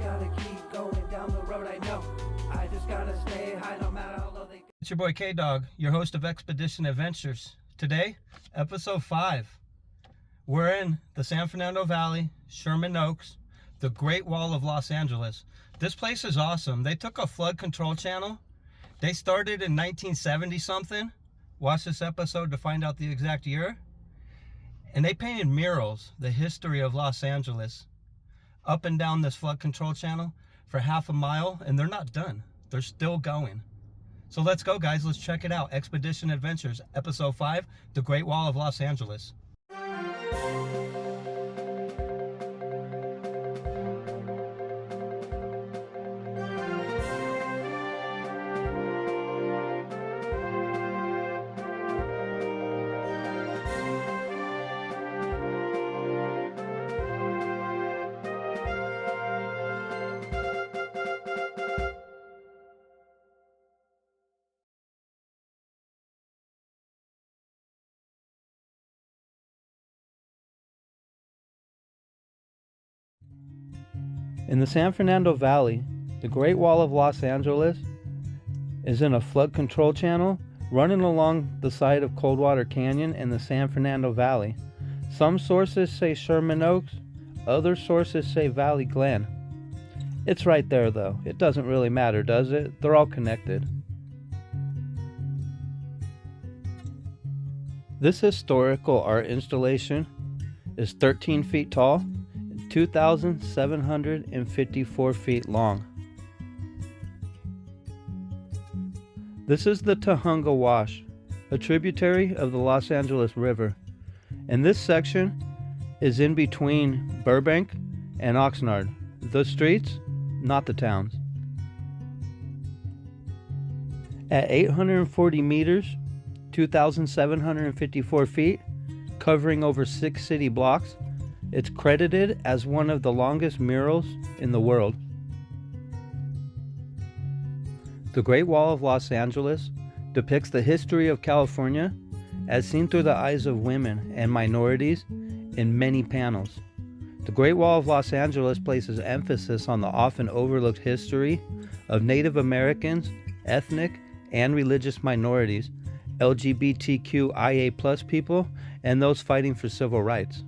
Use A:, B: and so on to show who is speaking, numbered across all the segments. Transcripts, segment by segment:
A: gotta keep going down the road I know. I just gotta stay high no matter how low they.
B: It's your boy K-Dog, your host of Expedition Adventures. Today, episode 5. We're in the San Fernando Valley, Sherman Oaks, the Great Wall of Los Angeles. This place is awesome. They took a flood control channel. They started in 1970 something. Watch this episode to find out the exact year. And they painted murals, the history of Los Angeles, up and down this flood control channel for half a mile, and they're not done. They're still going. So let's go, guys. Let's check it out. Expedition Adventures, episode 5, the Great Wall of Los Angeles. In the San Fernando Valley, the Great Wall of Los Angeles is in a flood control channel running along the side of Coldwater Canyon in the San Fernando Valley. Some sources say Sherman Oaks, other sources say Valley Glen. It's right there though. It doesn't really matter, does it? They're all connected. This historical art installation is 13 feet tall, 2,754 feet long. This is the Tujunga Wash, a tributary of the Los Angeles River, and this section is in between Burbank and Oxnard, the streets, not the towns. At 840 meters, 2,754 feet, covering over 6 city blocks, it's credited as one of the longest murals in the world. The Great Wall of Los Angeles depicts the history of California as seen through the eyes of women and minorities in many panels. The Great Wall of Los Angeles places emphasis on the often overlooked history of Native Americans, ethnic and religious minorities, LGBTQIA+ people, and those fighting for civil rights.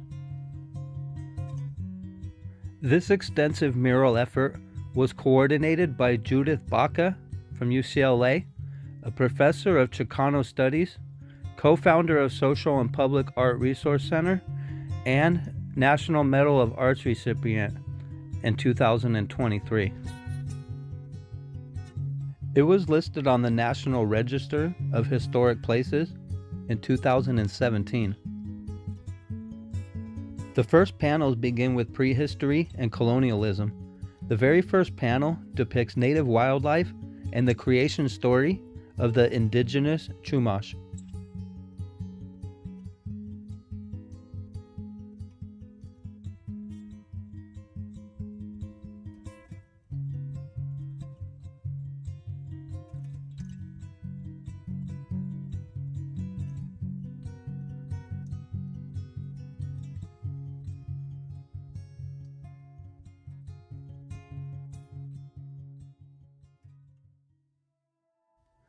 B: This extensive mural effort was coordinated by Judith Baca from UCLA, a professor of Chicano Studies, co-founder of Social and Public Art Resource Center, and National Medal of Arts recipient in 2023. It was listed on the National Register of Historic Places in 2017. The first panels begin with prehistory and colonialism. The very first panel depicts native wildlife and the creation story of the indigenous Chumash.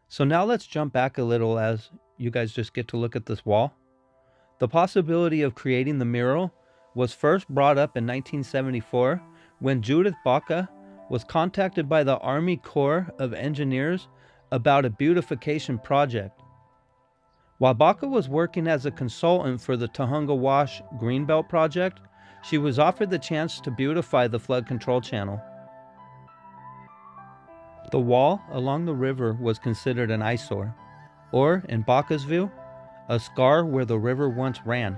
B: So now let's jump back a little as you guys just get to look at this wall. The possibility of creating the mural was first brought up in 1974 when Judith Baca was contacted by the Army Corps of Engineers about a beautification project. While Baca was working as a consultant for the Tujunga Wash Greenbelt project, she was offered the chance to beautify the flood control channel. The wall along the river was considered an eyesore, or, in Baca's view, a scar where the river once ran.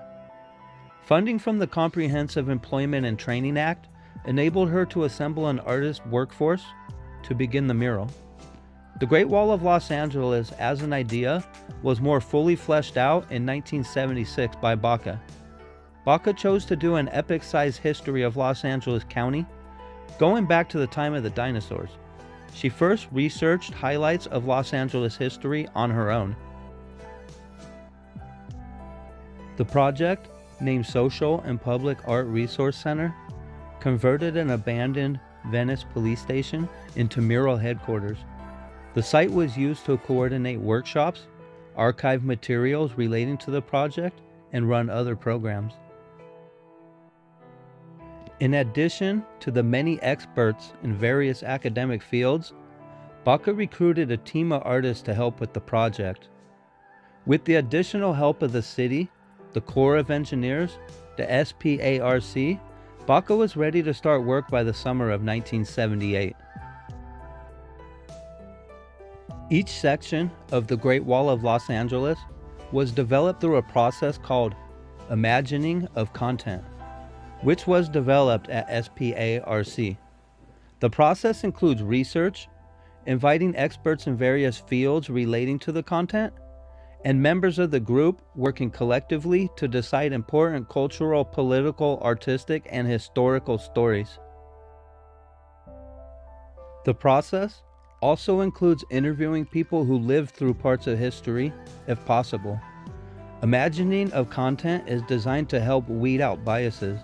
B: Funding from the Comprehensive Employment and Training Act enabled her to assemble an artist workforce to begin the mural. The Great Wall of Los Angeles as an idea was more fully fleshed out in 1976 by Baca. Baca chose to do an epic-sized history of Los Angeles County, going back to the time of the dinosaurs. She first researched highlights of Los Angeles history on her own. The project, named Social and Public Art Resource Center, converted an abandoned Venice Police Station into mural headquarters. The site was used to coordinate workshops, archive materials relating to the project, and run other programs. In addition to the many experts in various academic fields, Baca recruited a team of artists to help with the project. With the additional help of the city, the Corps of Engineers, the SPARC, Baca was ready to start work by the summer of 1978. Each section of the Great Wall of Los Angeles was developed through a process called Imagining of Content, which was developed at SPARC. The process includes research, inviting experts in various fields relating to the content, and members of the group working collectively to decide important cultural, political, artistic, and historical stories. The process also includes interviewing people who lived through parts of history, if possible. Imagining of Content is designed to help weed out biases.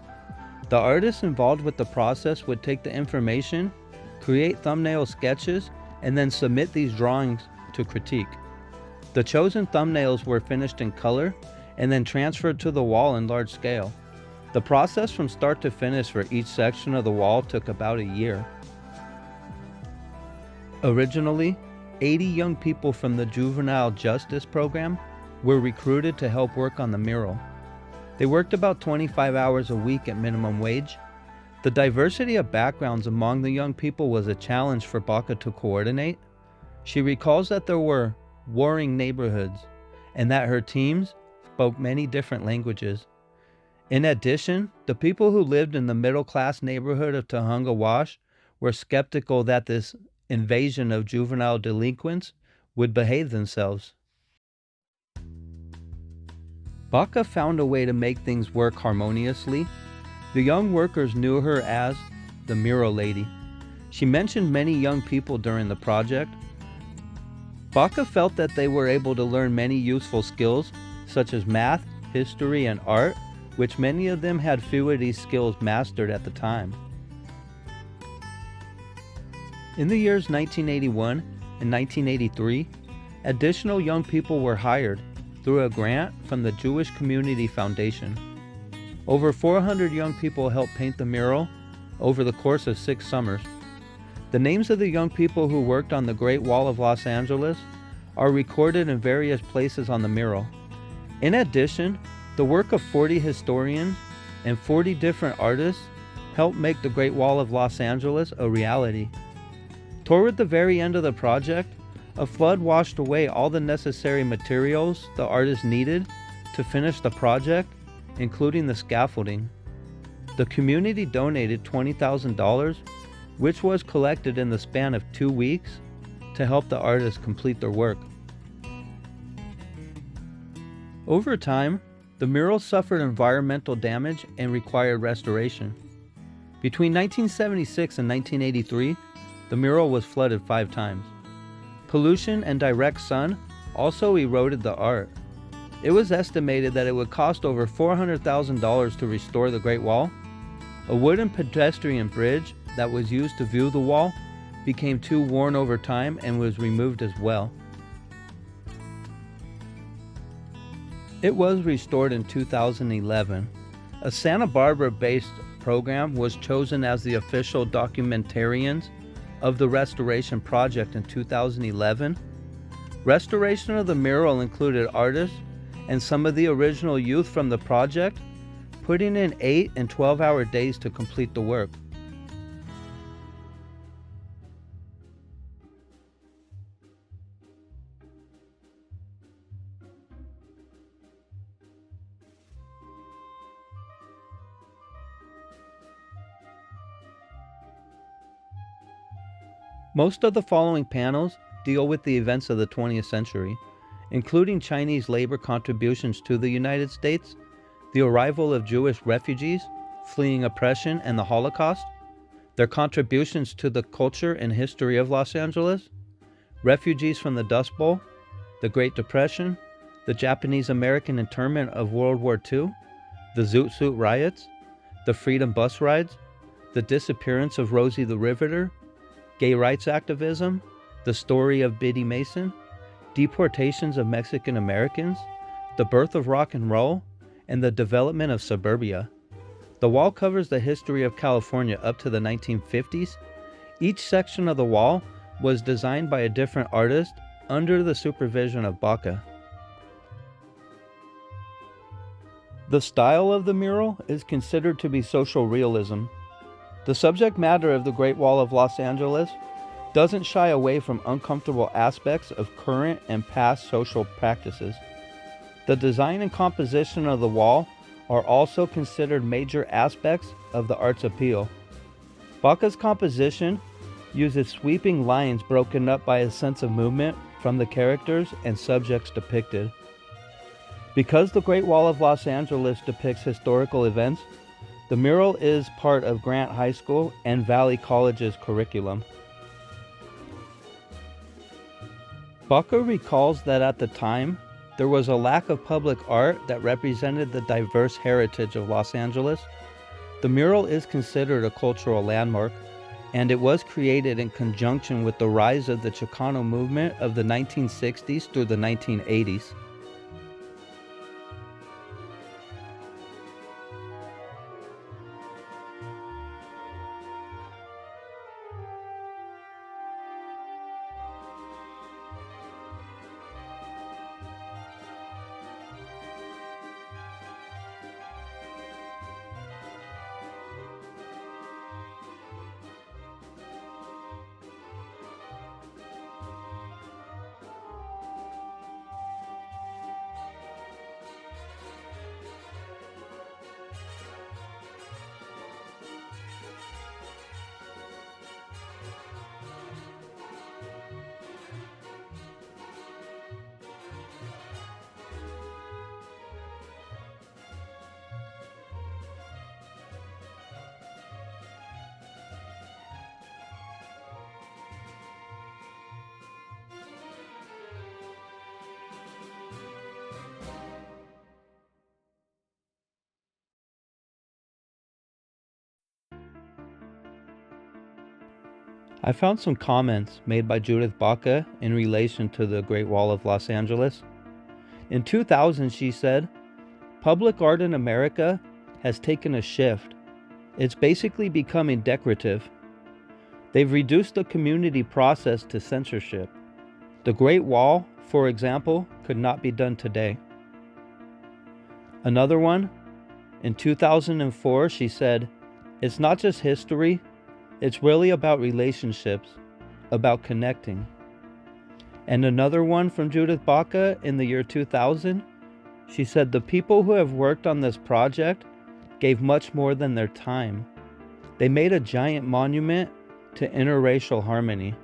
B: The artists involved with the process would take the information, create thumbnail sketches, and then submit these drawings to critique. The chosen thumbnails were finished in color and then transferred to the wall in large scale. The process from start to finish for each section of the wall took about a year. Originally, 80 young people from the Juvenile Justice Program were recruited to help work on the mural. They worked about 25 hours a week at minimum wage. The diversity of backgrounds among the young people was a challenge for Baca to coordinate. She recalls that there were warring neighborhoods and that her teams spoke many different languages. In addition, the people who lived in the middle-class neighborhood of Tujunga Wash were skeptical that this invasion of juvenile delinquents would behave themselves. Baca found a way to make things work harmoniously. The young workers knew her as the Mural Lady. She mentioned many young people during the project. Baca felt that they were able to learn many useful skills, such as math, history, and art, which many of them had few of these skills mastered at the time. In the years 1981 and 1983, additional young people were hired through a grant from the Jewish Community Foundation. Over 400 young people helped paint the mural over the course of 6 summers. The names of the young people who worked on the Great Wall of Los Angeles are recorded in various places on the mural. In addition, the work of 40 historians and 40 different artists helped make the Great Wall of Los Angeles a reality. Toward the very end of the project, a flood washed away all the necessary materials the artists needed to finish the project, including the scaffolding. The community donated $20,000, which was collected in the span of 2 weeks to help the artists complete their work. Over time, the mural suffered environmental damage and required restoration. Between 1976 and 1983, the mural was flooded 5 times. Pollution and direct sun also eroded the art. It was estimated that it would cost over $400,000 to restore the Great Wall. A wooden pedestrian bridge that was used to view the wall became too worn over time and was removed as well. It was restored in 2011. A Santa Barbara-based program was chosen as the official documentarians of the restoration project in 2011. Restoration of the mural included artists and some of the original youth from the project, putting in 8 and 12-hour days to complete the work. Most of the following panels deal with the events of the 20th century, including Chinese labor contributions to the United States, the arrival of Jewish refugees fleeing oppression and the Holocaust, their contributions to the culture and history of Los Angeles, refugees from the Dust Bowl, the Great Depression, the Japanese-American internment of World War II, the Zoot Suit riots, the Freedom bus rides, the disappearance of Rosie the Riveter, gay rights activism, the story of Biddy Mason, deportations of Mexican Americans, the birth of rock and roll, and the development of suburbia. The wall covers the history of California up to the 1950s. Each section of the wall was designed by a different artist under the supervision of Baca. The style of the mural is considered to be social realism. The subject matter of the Great Wall of Los Angeles doesn't shy away from uncomfortable aspects of current and past social practices. The design and composition of the wall are also considered major aspects of the art's appeal. Baca's composition uses sweeping lines broken up by a sense of movement from the characters and subjects depicted. Because the Great Wall of Los Angeles depicts historical events, the mural is part of Grant High School and Valley College's curriculum. Baca recalls that at the time, there was a lack of public art that represented the diverse heritage of Los Angeles. The mural is considered a cultural landmark, and it was created in conjunction with the rise of the Chicano movement of the 1960s through the 1980s. I found some comments made by Judith Baca in relation to the Great Wall of Los Angeles. In 2000, she said, "Public art in America has taken a shift. It's basically becoming decorative. They've reduced the community process to censorship. The Great Wall, for example, could not be done today." Another one, in 2004, she said, "It's not just history, it's really about relationships, about connecting." And another one from Judith Baca in the year 2000, she said, "The people who have worked on this project gave much more than their time. They made a giant monument to interracial harmony."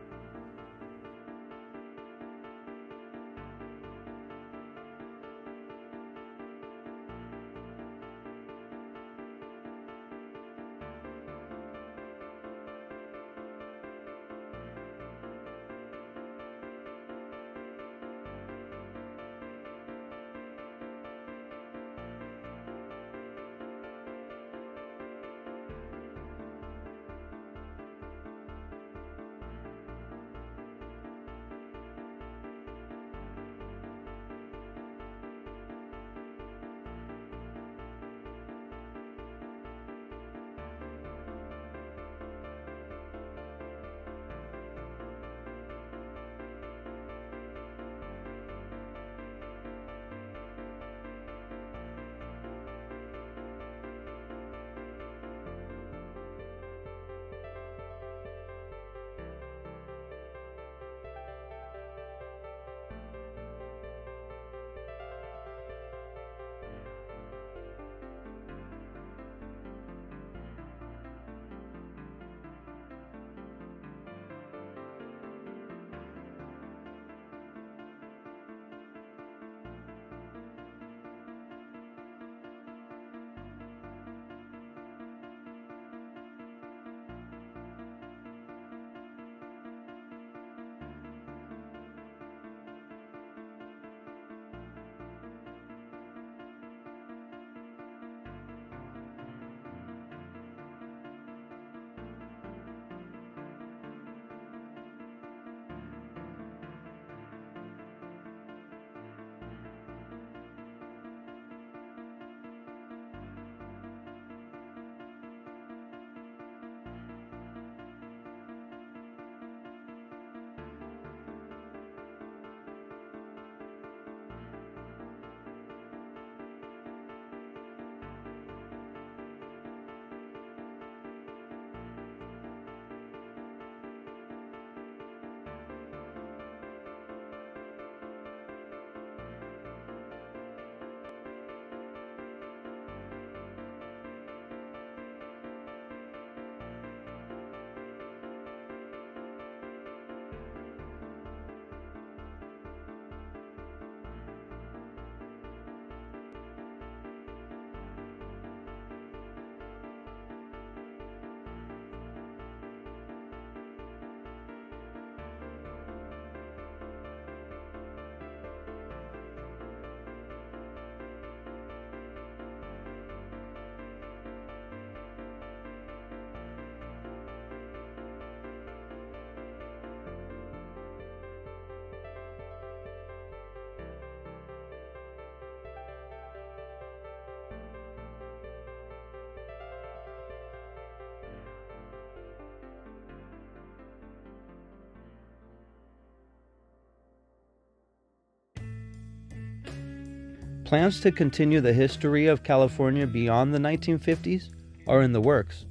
B: Plans to continue the history of California beyond the 1950s are in the works.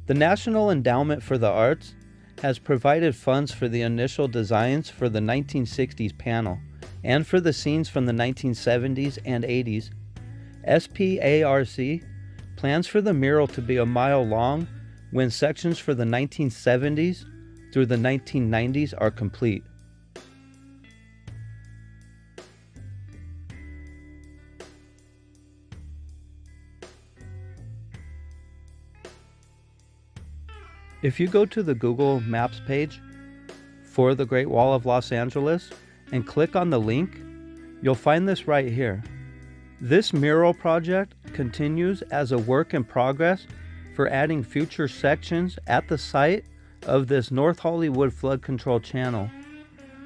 B: The National Endowment for the Arts has provided funds for the initial designs for the 1960s panel and for the scenes from the 1970s and 80s. SPARC plans for the mural to be a mile long when sections for the 1970s through the 1990s are complete. If you go to the Google Maps page for the Great Wall of Los Angeles and click on the link, you'll find this right here. This mural project continues as a work in progress for adding future sections at the site of this North Hollywood flood control channel.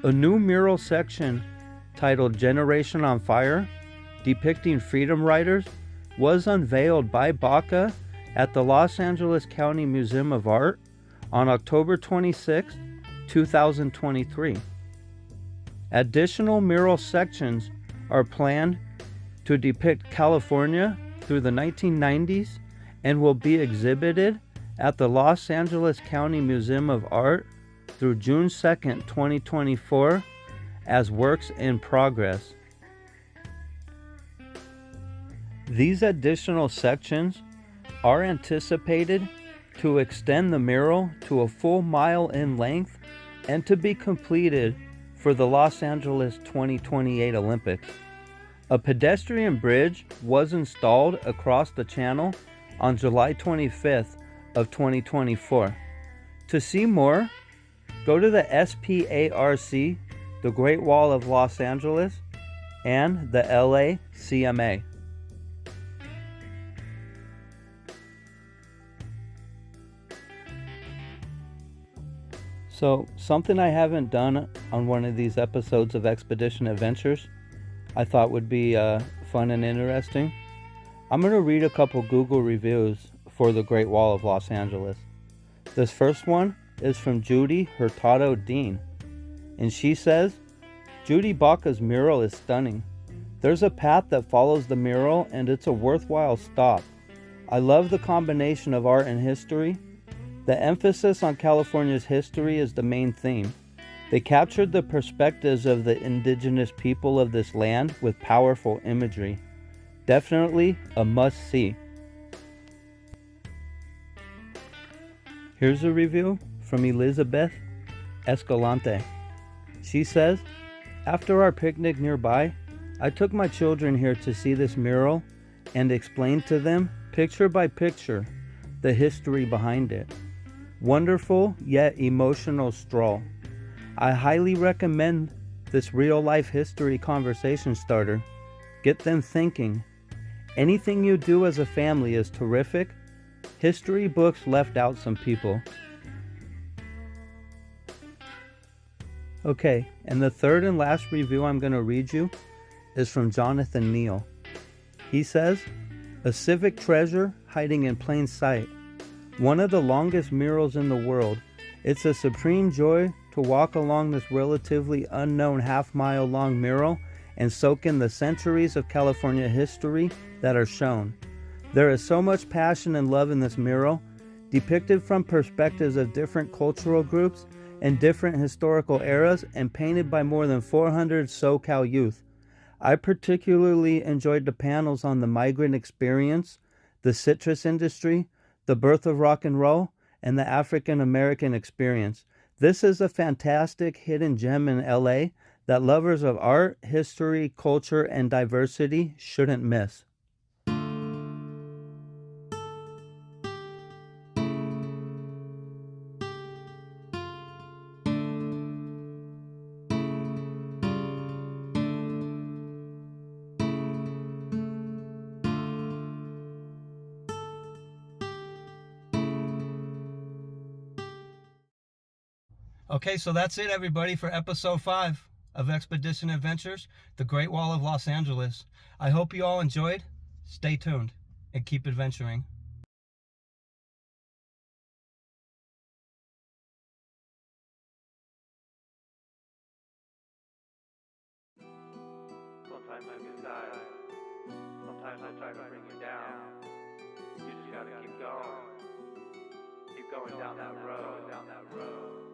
B: A new mural section titled Generation on Fire, depicting freedom riders, was unveiled by Baca at the Los Angeles County Museum of Art on October 26, 2023. Additional mural sections are planned to depict California through the 1990s and will be exhibited at the Los Angeles County Museum of Art through June 2, 2024 as works in progress. These additional sections are anticipated to extend the mural to a full mile in length and to be completed for the Los Angeles 2028 Olympics. A pedestrian bridge was installed across the channel on July 25th of 2024. To see more, go to the SPARC, the Great Wall of Los Angeles, and the LA CMA. So, something I haven't done on one of these episodes of Expedition Adventures I thought would be fun and interesting. I'm going to read a couple Google reviews for the Great Wall of Los Angeles. This first one is from Judy Hurtado Dean, and she says, Judy Baca's mural is stunning. There's a path that follows the mural and it's a worthwhile stop. I love the combination of art and history. The emphasis on California's history is the main theme. They captured the perspectives of the indigenous people of this land with powerful imagery. Definitely a must-see. Here's a review from Elizabeth Escalante. She says, after our picnic nearby, I took my children here to see this mural and explained to them, picture by picture, the history behind it. Wonderful yet emotional stroll. I highly recommend this real-life history conversation starter. Get them thinking. Anything you do as a family is terrific. History books left out some people. Okay, and the third and last review I'm going to read you is from Jonathan Neal. He says, a civic treasure hiding in plain sight. One of the longest murals in the world. It's a supreme joy to walk along this relatively unknown half-mile long mural and soak in the centuries of California history that are shown. There is so much passion and love in this mural, depicted from perspectives of different cultural groups and different historical eras and painted by more than 400 SoCal youth. I particularly enjoyed the panels on the migrant experience, the citrus industry, the birth of rock and roll, and the African American experience. This is a fantastic hidden gem in LA that lovers of art, history, culture, and diversity shouldn't miss. Okay, so that's it, everybody, for episode 5 of Expedition Adventures, the Great Wall of Los Angeles. I hope you all enjoyed. Stay tuned and keep adventuring.
C: Sometimes I can die.
B: sometimes they try to bring you down. You just gotta keep going. Keep going down that road, down that road.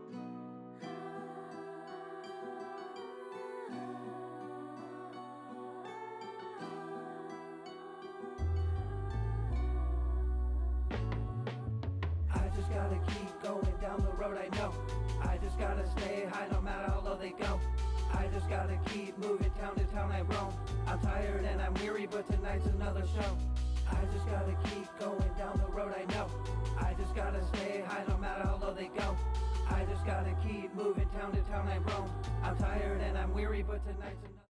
A: I just gotta keep going down the road I know. I just gotta stay high no matter how low they go. I just gotta keep moving town to town I roam. I'm tired and I'm weary, but tonight's another show. I just gotta keep going down the road I know. I just gotta stay high no matter how low they go. I just gotta keep moving town to town I roam. I'm tired and I'm weary, but tonight's another